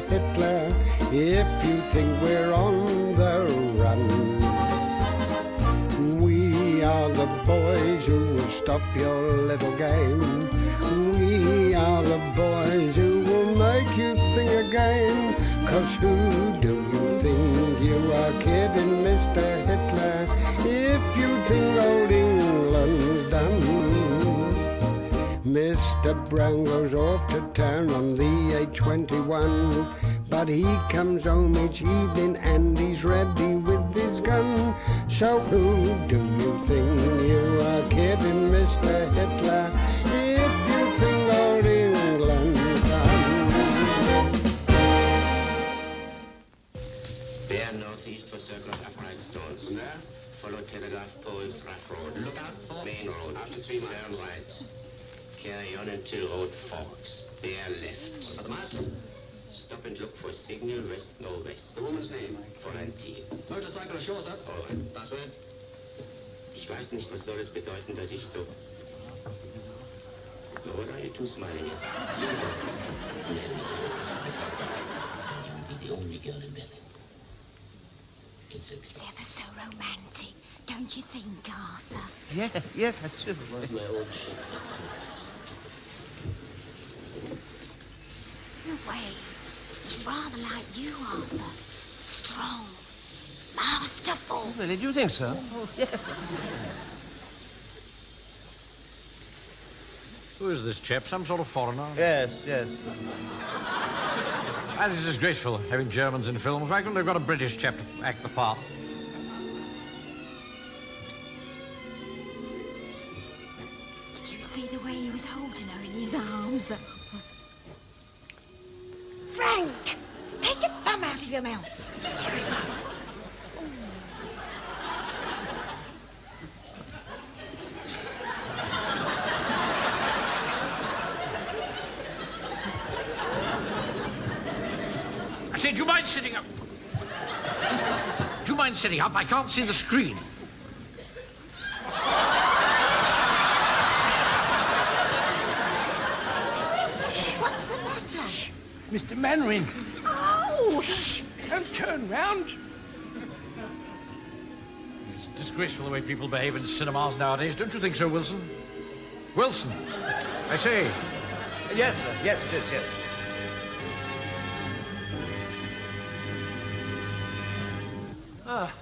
Hitler if you think we're on the run. We are the boys who will stop your little game. We are the boys who will make you think again. 'Cause who do you think you are kidding, Mr. Hitler, if you think old England's done? Mr. Brown goes off to town on the A21, but he comes home each evening and he's ready with his gun. So who do you think you are kidding, Mr. Hitler, if you think old England's done? Bear northeast for circle of upright stones. From there, follow telegraph poles, rough road. Look out for main road. After 3 miles. Turn right. Carry on until road forks. Bear left. For the master. Stop and look for signal west northwest. The woman's name? Florentine. Motorcycle ashore, sir. All right. Password? Ich weiß nicht, was soll es bedeuten, dass ich so... What are you two smiling at? Yes, sir. You will be the only girl in Berlin. It's ever so romantic, don't you think, Arthur? Yeah, yes, that's true. It was my own ship, that's nice. In a way, he's rather like you, Arthur. Strong, masterful. Oh, really, do you think so? Oh, yeah. Who is this chap? Some sort of foreigner? Yes, yes. As is disgraceful, having Germans in films. Why couldn't they've got a British chap to act the part? Did you see the way he was holding her in his arms? Frank! Take your thumb out of your mouth. Sorry, Mum. I said, do you mind sitting up? Do you mind sitting up? I can't see the screen. Shh, what's the matter? Shh, Mr. Mainwaring. Oh, shh. Don't turn round. It's disgraceful the way people behave in cinemas nowadays. Don't you think so, Wilson? Wilson, I say. Yes, sir. Yes, it is, yes. Ah.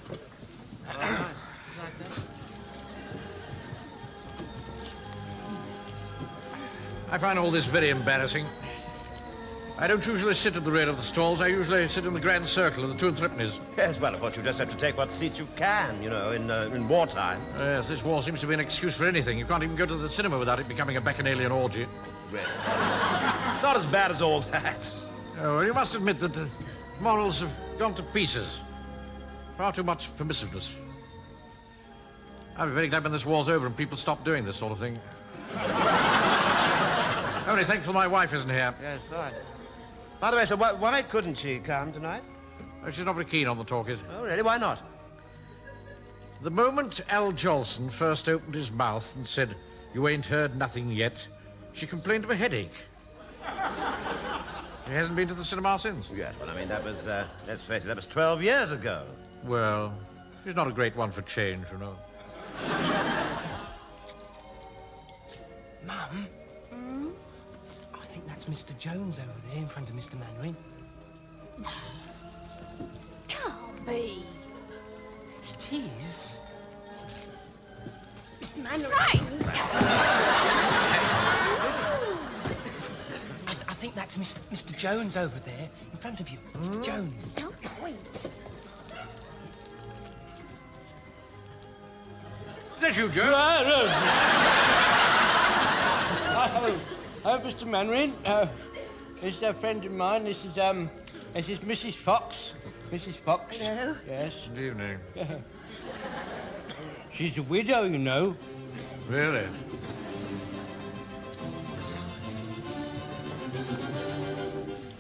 I find all this very embarrassing. I don't usually sit at the rear of the stalls. I usually sit in the grand circle of the two and threepennies. Yes, well, of course, you just have to take what seats you can, you know, in wartime. Yes, this war seems to be an excuse for anything. You can't even go to the cinema without it becoming a bacchanalian orgy. Well, it's not as bad as all that. Oh, well, you must admit that morals have gone to pieces. Far too much permissiveness. I'll be very glad when this war's over and people stop doing this sort of thing. Only thankful my wife isn't here. Yes, right. By the way, sir, why couldn't she come tonight? Oh, she's not very keen on the talkies. Oh, really? Why not? The moment Al Jolson first opened his mouth and said, "You ain't heard nothing yet," she complained of a headache. She hasn't been to the cinema since. Yes, well, I mean, that was, let's face it, that was 12 years ago. Well, she's not a great one for change, you know. Mum? I think that's Mr. Jones over there in front of Mr. Mainwaring. No. Can't be. It is. Mr. Mainwaring. Frank! I think that's Mr. Jones over there in front of you. Mr. Jones. Don't point. Is that you, Joe? Hello, Mr. Mainwaring. This is a friend of mine. This is Mrs. Fox. Mrs. Fox. Hello. Yes. Good evening. She's a widow, you know. Really?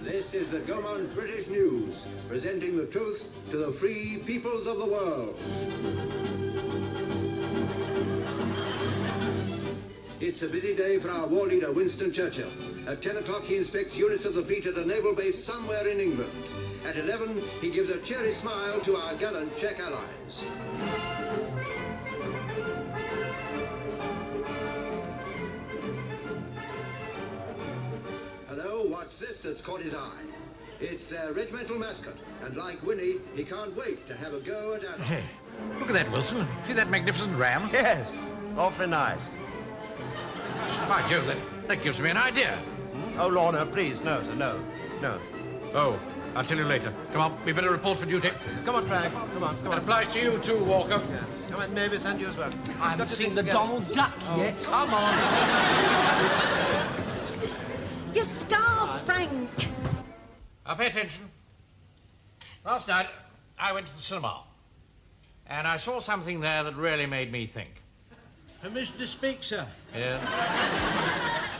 This is the Gaumont British News, presenting the truth to the free peoples of the world. It's a busy day for our war leader, Winston Churchill. At 10 o'clock, he inspects units of the fleet at a naval base somewhere in England. At 11, he gives a cheery smile to our gallant Czech allies. Hello, what's this that's caught his eye? It's their regimental mascot, and like Winnie, he can't wait to have a go at Adam. Hey, look at that, Wilson. See that magnificent ram? Yes, awfully nice. By Jove, that gives me an idea. Oh, Lorna, please, no, sir, no. Oh, I'll tell you later. Come on, we better report for duty. Come on, Frank, come on. That applies to you too, Walker. Yeah. Come on, Mavis, and you as well. I haven't seen the Donald Duck yet. Come on. Your scarf, Frank. Now, pay attention. Last night, I went to the cinema, and I saw something there that really made me think. Mr. Speaker, Yeah?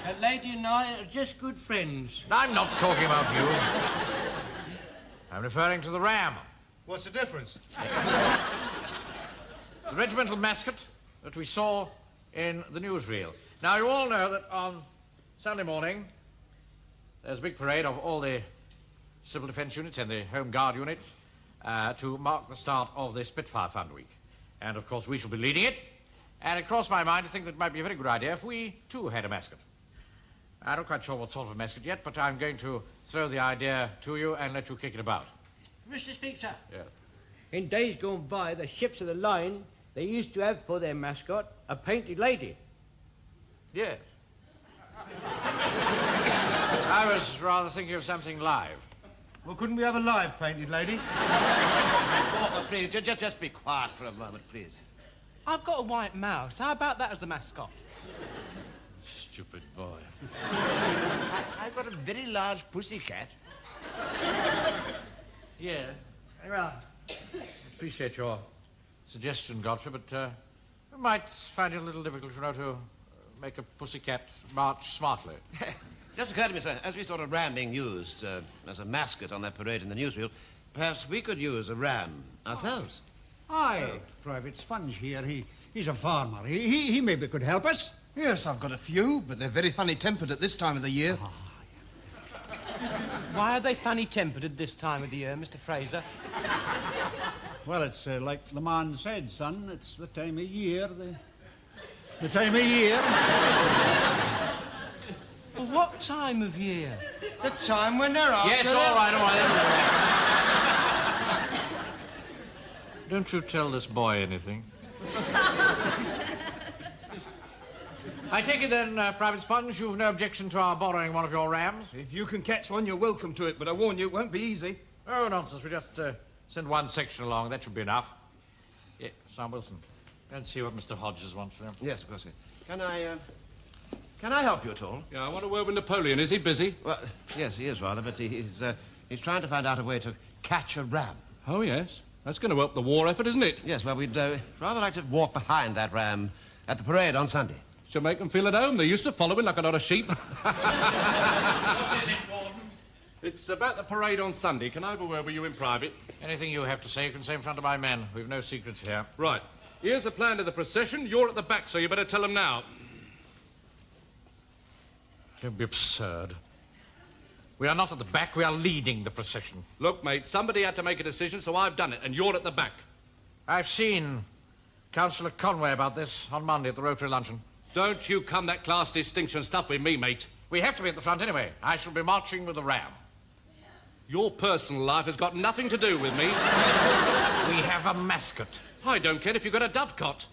that lady and I are just good friends. I'm not talking about you. I'm referring to the ram. What's the difference? The regimental mascot that we saw in the newsreel. Now, you all know that on Sunday morning, there's a big parade of all the civil defence units and the Home Guard units to mark the start of the Spitfire Fund Week. And, of course, we shall be leading it. And it crossed my mind to think that it might be a very good idea if we, too, had a mascot. I'm not quite sure what sort of a mascot yet, but I'm going to throw the idea to you and let you kick it about. Mr. Speaker. Yeah. In days gone by, the ships of the line, they used to have for their mascot a painted lady. Yes. I was rather thinking of something live. Well, couldn't we have a live painted lady? Oh, please, just be quiet for a moment, please. I've got a white mouse. How about that as the mascot? Stupid boy. I've got a very large pussycat. Yeah. Well, I appreciate your suggestion, Godfrey, but I might find it a little difficult, you know, to make a pussycat march smartly. Just occurred to me, sir, as we saw a ram being used as a mascot on that parade in the newsreel, perhaps we could use a ram ourselves. Aye, Private Sponge here. He's a farmer. He maybe could help us. Yes, I've got a few, but they're very funny-tempered at this time of the year. Oh, Why are they funny-tempered at this time of the year, Mr. Fraser? Well, it's like the man said, son. It's the time of year. The time of year. Well, what time of year? The time when they're after... Yes, all right. Don't you tell this boy anything. I take it then, Private Sponge, you've no objection to our borrowing one of your rams? If you can catch one, you're welcome to it, but I warn you, it won't be easy. Oh, nonsense. We just send one section along. That should be enough. Yeah, Sam Wilson. Go and see what Mr. Hodges wants for him. Yes, of course. Can I help you at all? Yeah, I want a word with Napoleon. Is he busy? Well, yes, he is rather, but he's trying to find out a way to catch a ram. Oh, yes. That's going to help the war effort, isn't it? Yes, well, we'd rather like to walk behind that ram at the parade on Sunday. Should make them feel at home. They're used to following like a lot of sheep. What is it, Gordon? It's about the parade on Sunday. Can I have a word with you in private? Anything you have to say, you can say in front of my men. We've no secrets here. Right. Here's a plan of the procession. You're at the back, so you better tell them now. Don't be absurd. We are not at the back, we are leading the procession. Look, mate, somebody had to make a decision, so I've done it, and you're at the back. I've seen Councillor Conway about this on Monday at the Rotary luncheon. Don't you come that class distinction stuff with me, mate. We have to be at the front anyway. I shall be marching with the ram. Your personal life has got nothing to do with me. We have a mascot. I don't care if you've got a dovecot.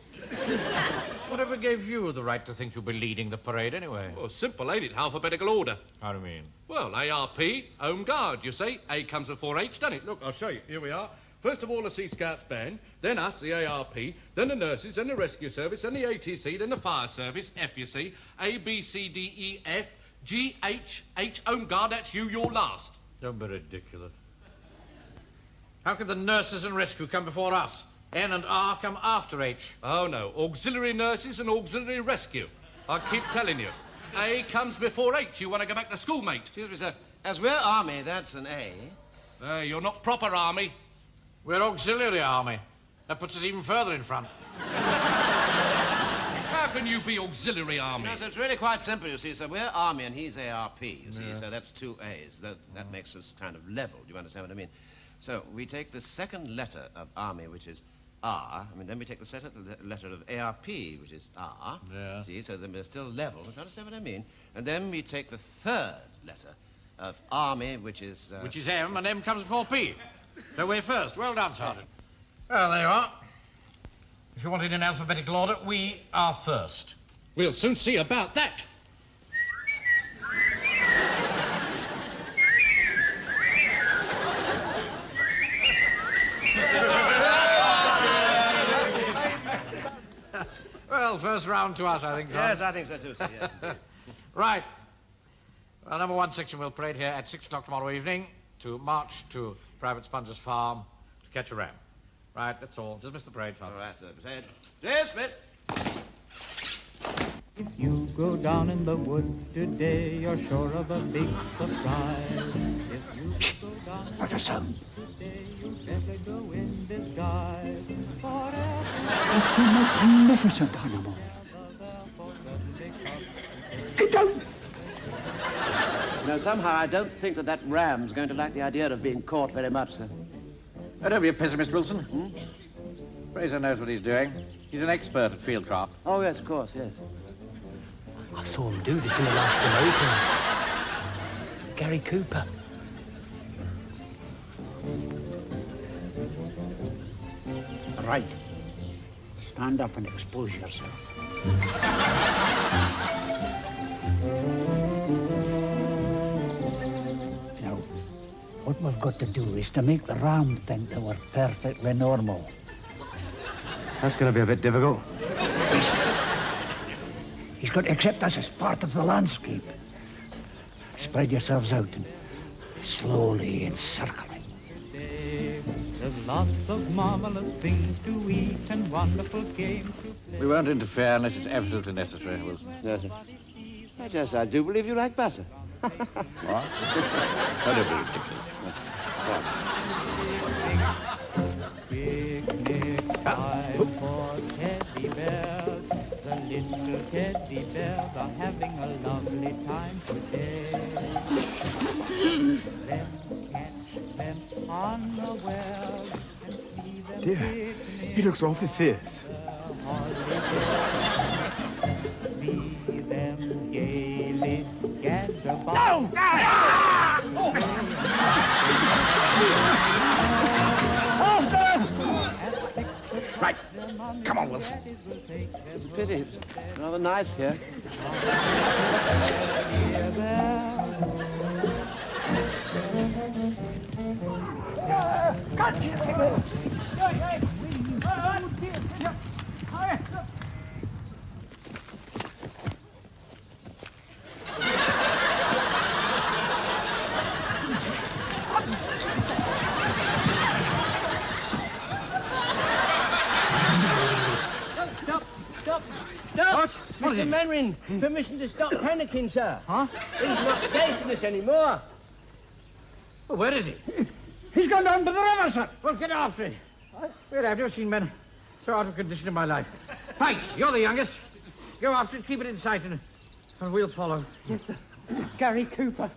Whatever gave you the right to think you'll be leading the parade anyway? Oh, simple, ain't it? Alphabetical order. How do you mean? Well, ARP, Home Guard, you see. A comes before H, doesn't it? Look, I'll show you. Here we are. First of all, the Sea Scouts band, then us, the ARP, then the nurses, then the rescue service, then the ATC, then the fire service, F, you see. A, B, C, D, E, F, G, H, H, Home Guard, that's you, you're last. Don't be ridiculous. How can the nurses and rescue come before us? N and R come after H. Oh, no. Auxiliary nurses and auxiliary rescue. I keep telling you. A comes before H. You want to go back to school, mate? Excuse me, sir. As we're army, that's an A. You're not proper army. We're auxiliary army. That puts us even further in front. How can you be auxiliary army? No, so it's really quite simple, you see. So we're army and he's ARP, you see. So that's two A's. That makes us kind of level. Do you understand what I mean? So we take the second letter of army, which is R. I mean, then we take the second letter of ARP, which is R. Yeah. See, so then we're still level. Do you understand what I mean? And then we take the third letter of army, which is... Which is M, and M comes before P. So we're first. Well done, Sergeant. Well, there you are. If you want it in alphabetical order, we are first. We'll soon see about that. Well, first round to us, I think, Sergeant. Yes, I think so too, sir, yeah. Right. Well, number one section will parade here at 6 o'clock tomorrow evening to march to Private Sponge's farm to catch a ram. Right, that's all. Dismiss the parade, Father. All right, sir. Parade. Dismiss. If you go down in the woods today, you're sure of a big surprise. If you go down in What a sound. today, you'd better go in disguise. What a magnificent animal. Get down! No, somehow I don't think that ram's going to like the idea of being caught very much, sir. Oh, don't be a pessimist, Wilson. Fraser knows what he's doing. He's an expert at fieldcraft. Oh, yes, of course, yes. I saw him do this in the last Americans. Gary Cooper. Right. Stand up and expose yourself. Now, what we've got to do is to make the ram think that we're perfectly normal. That's going to be a bit difficult. He's got to accept us as part of the landscape. Spread yourselves out and slowly encircle him. There's lots of marvelous things to eat and wonderful games to play. We won't interfere unless it's absolutely necessary, Wilson. Yes, sir. Yes, I do believe you like butter. What? Oh, don't be ridiculous. Picnic time for teddy bears. The little teddy bears are having a lovely time today. Them catch them unawares and see them Dear, he looks awfully fierce. See them gaily gather about. No! After him! Right. Come on, Wilson. It's a pity. It's rather nice here. Stop! Mr. Manring, permission to stop panicking, sir. Huh? He's not chasing us anymore. Well, where is he? He's gone down to the river, sir. Well, get after it. Well, I've never seen men so out of condition in my life. Pike, you're the youngest. Go after it, keep it in sight, and we'll follow. Yes, sir. Gary Cooper.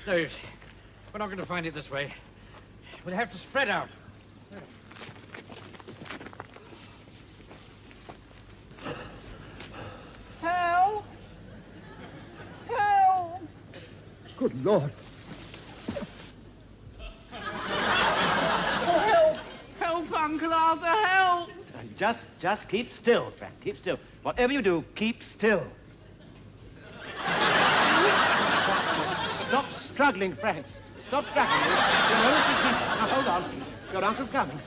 No use. We're not going to find it this way. We'll have to spread out. Help! Help! Good Lord. Help! Help, Uncle Arthur, help! Just keep still, Frank. Keep still. Whatever you do, keep still. Stop struggling, Frank. Stop struggling. Now, hold on. Your uncle's coming.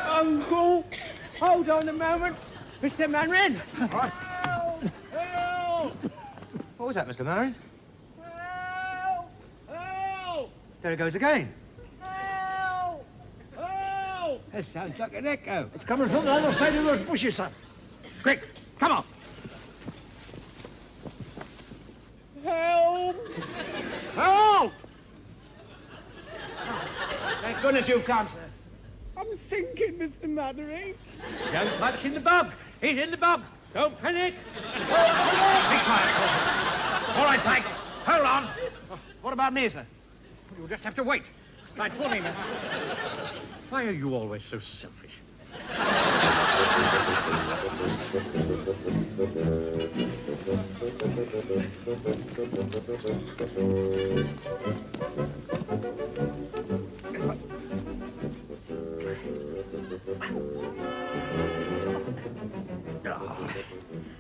Uncle, hold on a moment. Mr. Manrin! What? Help! What was that, Mr. Murray? Help! Help! There it goes again. Help! Help! That sounds like an echo. It's coming from the other side of those bushes, sir. Quick, come on. Help! Help! Thank goodness you've come, sir. I'm sinking, Mr. Mannering. Don't much in the bog. He's in the bog. Don't panic. Be quiet. All right, Frank. Hold on. What about me, sir? You'll just have to wait. Right, for me, man. Why are you always so selfish?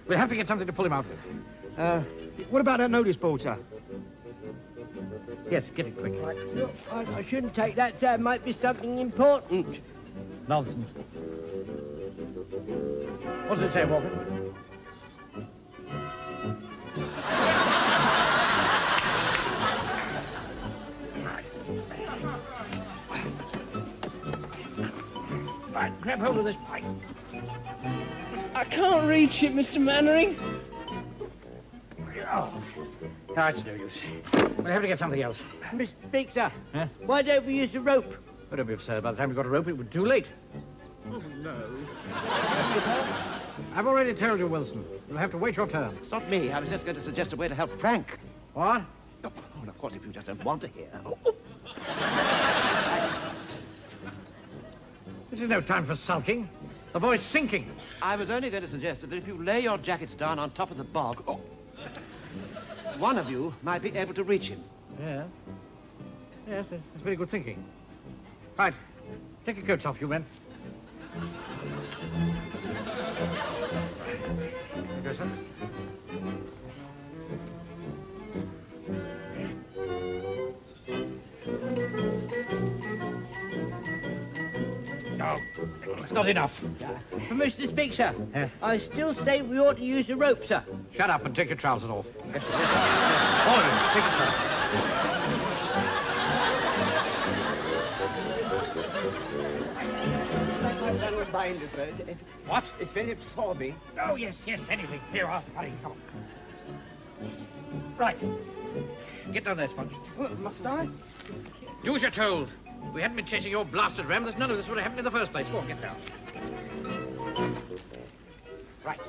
We'll have to get something to pull him out with. What about that notice board, sir? Yes, get it quick. Look, I shouldn't take that, sir. It might be something important. Nonsense. What does it say, Walker? Right, grab hold of this pipe. I can't reach it, Mr. Mannering. Oh, it's no use. We'll have to get something else. Mr. Speaker, Huh? why don't we use the rope? Oh, don't be absurd. By the time we got a rope, it would be too late. Oh, no. I've already told you, Wilson. You'll have to wait your turn. It's not me. I was just going to suggest a way to help Frank. What? Oh, and of course, if you just don't want to hear. This is no time for sulking. The boy's sinking. I was only going to suggest that if you lay your jackets down on top of the bog, one of you might be able to reach him. Yeah. Yes, that's very good thinking. Right. Take your coats off, you men. Go, sir. No, it's not enough. But Mr. Speaker, I still say we ought to use the rope, sir. Shut up and take your trousers off. Yes, all of you, take your Binder, sir. What? It's very absorbing. Oh, yes, anything. Here, Arthur, hurry, come on. Right. Get down there, Sponge. Well, must I? Do as you're told. If we hadn't been chasing your blasted ram, there's none of this would have happened in the first place. Go on, get down. Right.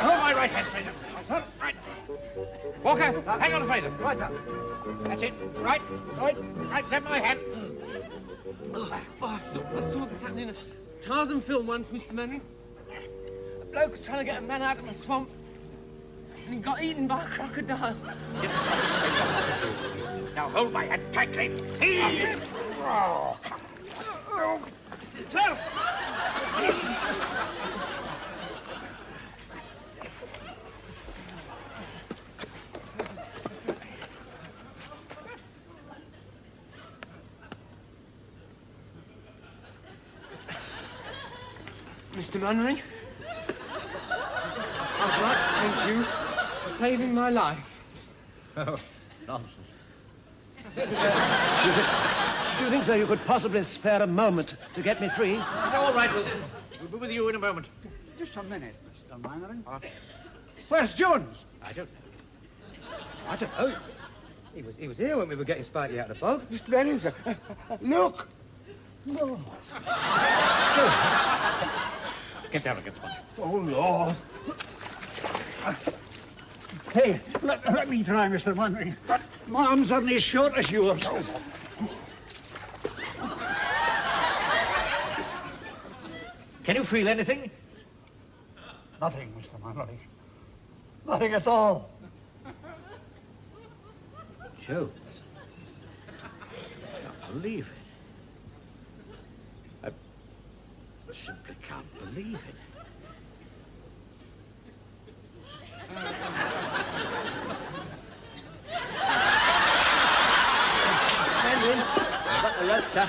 Hold my right hand, Fraser. Right. Walker, hang on, Fraser. Right up. That's it. Right. Grab my hand. I saw this happening in a Tarzan film once, Mr. Manning. A bloke was trying to get a man out of a swamp, and he got eaten by a crocodile. Now hold my hand tightly. Mr. Mannering, I'd like to thank you for saving my life. Oh, nonsense. Do you think, sir, you could possibly spare a moment to get me free? All right, Wilson. We'll be with you in a moment. Just a minute, Mr. Mannering. Where's Jones? I don't know. I don't know. He was here when we were getting Spikey out of the bog. Mr. Mannering, sir. Look. No. Get down again, Sponge. Oh, Lord. Hey, let me try, Mr. Mannering. My arms aren't as short as yours. Can you feel anything? Nothing, Mr. Mannering. Nothing at all. Jones. I can't believe it. I simply can't believe it. Mandarin, I've got the rope, sir.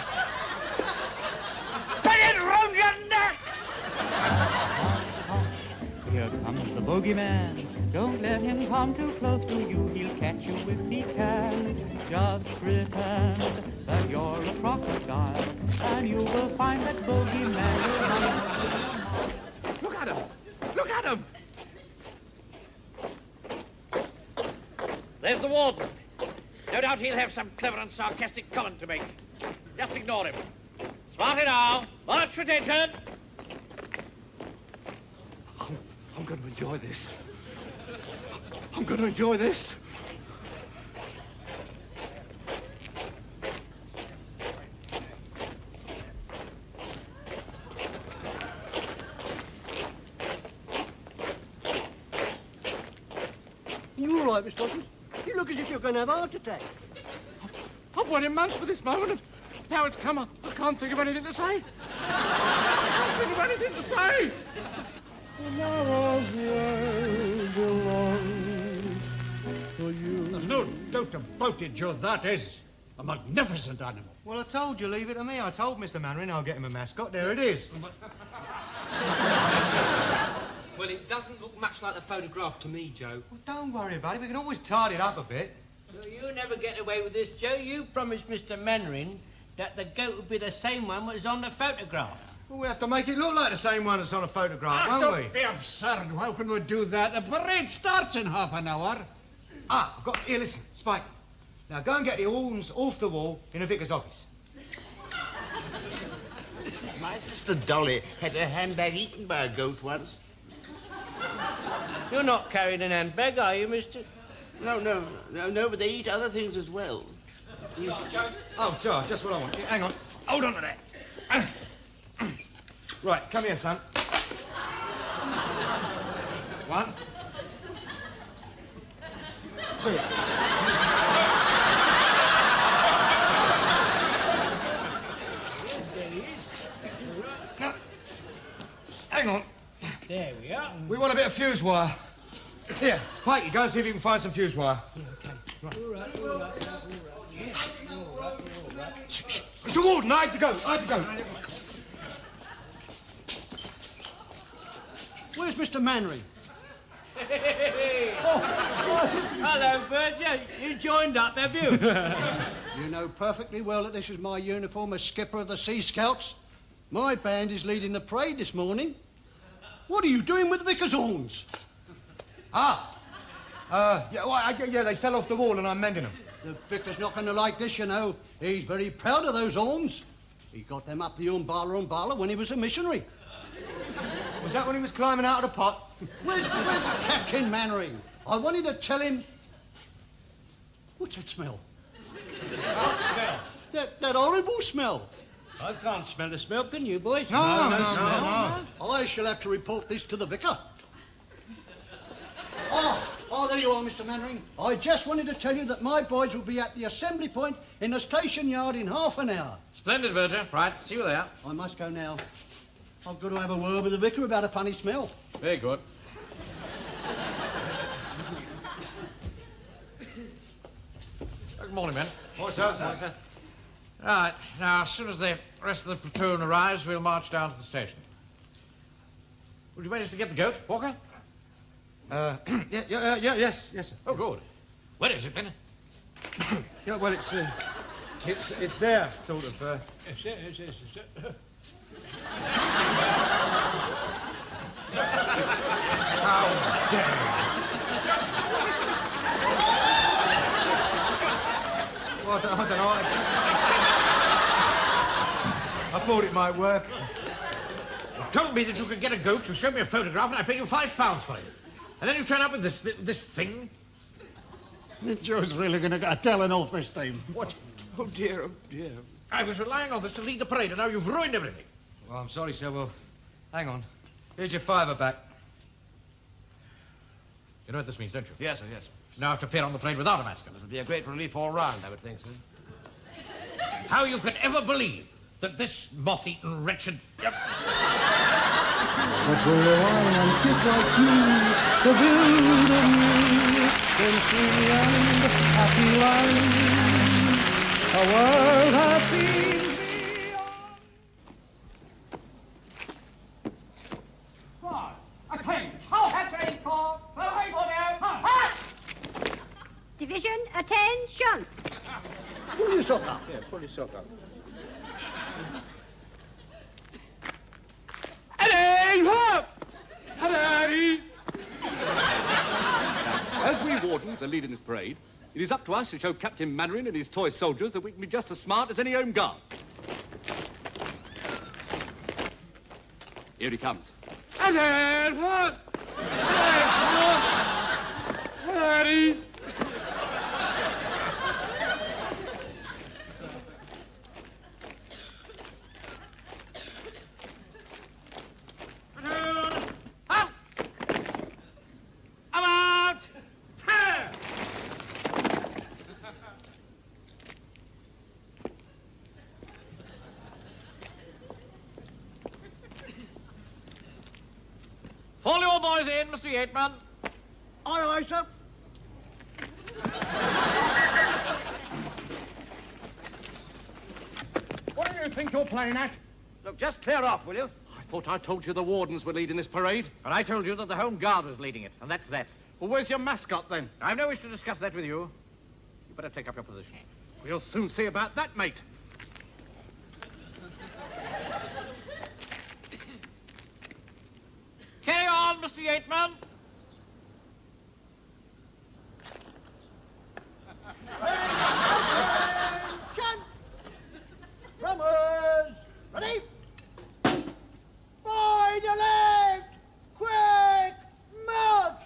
Boogeyman, don't let him come too close to you. He'll catch you if he can. Just pretend that you're a crocodile, and you will find that Boogeyman will... Look at him! Look at him! There's the warden. No doubt he'll have some clever and sarcastic comment to make. Just ignore him. Smarty now. March for attention. I'm going to enjoy this. I'm going to enjoy this. You all right, Miss Dodson? You look as if you're going to have a heart attack. I've waited months for this moment, and now it's come. I can't think of anything to say. I can't think of anything to say. There's no doubt about it, Joe. That is a magnificent animal. Well, I told you, leave it to me. I told Mr. Mannering I'll get him a mascot. There it is. Well, it doesn't look much like the photograph to me, Joe. Well, don't worry about it. We can always tidy it up a bit. You never get away with this, Joe. You promised Mr. Mannering that the goat would be the same one that was on the photograph. Well, we'll have to make it look like the same one that's on a photograph, won't we? Don't be absurd. How can we do that? The parade starts in half an hour. Ah, I've got... Here, listen, Spike. Now, go and get the horns off the wall in the vicar's office. My sister Dolly had her handbag eaten by a goat once. You're not carrying an handbag, are you, mister? No, but they eat other things as well. Oh, Joe, just what I want. Hang on. Hold on to that. Right, come here, son. One. Two. Now, hang on. There we are. We want a bit of fuse wire. Here, Spike, you go and see if you can find some fuse wire. All right. Shh. It's a warden. I had to go. Where's Mr. Mannering? Hello, Bert. Yeah, you joined up, have you? You know perfectly well that this is my uniform as skipper of the Sea Scouts. My band is leading the parade this morning. What are you doing with the vicar's horns? Yeah, they fell off the wall and I'm mending them. The vicar's not going to like this, you know. He's very proud of those horns. He got them up the Umbala when he was a missionary. Was that when he was climbing out of the pot? Where's Captain Mannering? I wanted to tell him... What's that smell? What smell? That horrible smell. I can't smell the smell, can you, boys? No. I shall have to report this to the vicar. Oh, there you are, Mr. Mannering. I just wanted to tell you that my boys will be at the assembly point in the station yard in half an hour. Splendid, Verger. Right, see you there. I must go now. I've got to have a word with the vicar about a funny smell. Very good. Good morning, men. What's up, sir? Right, now, as soon as the rest of the platoon arrives, we'll march down to the station. Would you manage to get the goat, Walker? Yes, sir. Oh, good. Where is it, then? Yeah, well, it's there, sort of. Yes. How dare you? Well, I don't know. I thought it might work. You told me that you could get a goat, you showed me a photograph, and I paid you £5 for it. And then you turn up with this thing. Joe's really going to get a telling off this time. What? Oh, dear. I was relying on this to lead the parade, and now you've ruined everything. Well, I'm sorry, sir. Well, hang on. Here's your £5 back. You know what this means, don't you? Yes, sir, yes. You now have to appear on the parade without a mask. It would be a great relief all round, I would think, sir. How you could ever believe that this moth-eaten wretched... But will the wine and kiss like you, the build of me, then free and happy life, a world happy beyond. A cage. How has a for Attention! Pull your sock up. Yeah, pull your sock up. Eddie! Eddie! As we wardens are leading this parade, it is up to us to show Captain Mainwaring and his toy soldiers that we can be just as smart as any home guards. Here he comes. Eddie! Eddie! Fall your boys in, Mr. Yateman. Aye, aye, sir. What do you think you're playing at? Look, just clear off, will you? I thought I told you the wardens were leading this parade. And I told you that the Home Guard was leading it, and that's that. Well, where's your mascot, then? I've no wish to discuss that with you. You better take up your position. We'll soon see about that, mate. Carry on, Mr. Yateman. Attention! Drummers! Ready? Wide your left! Quick! March!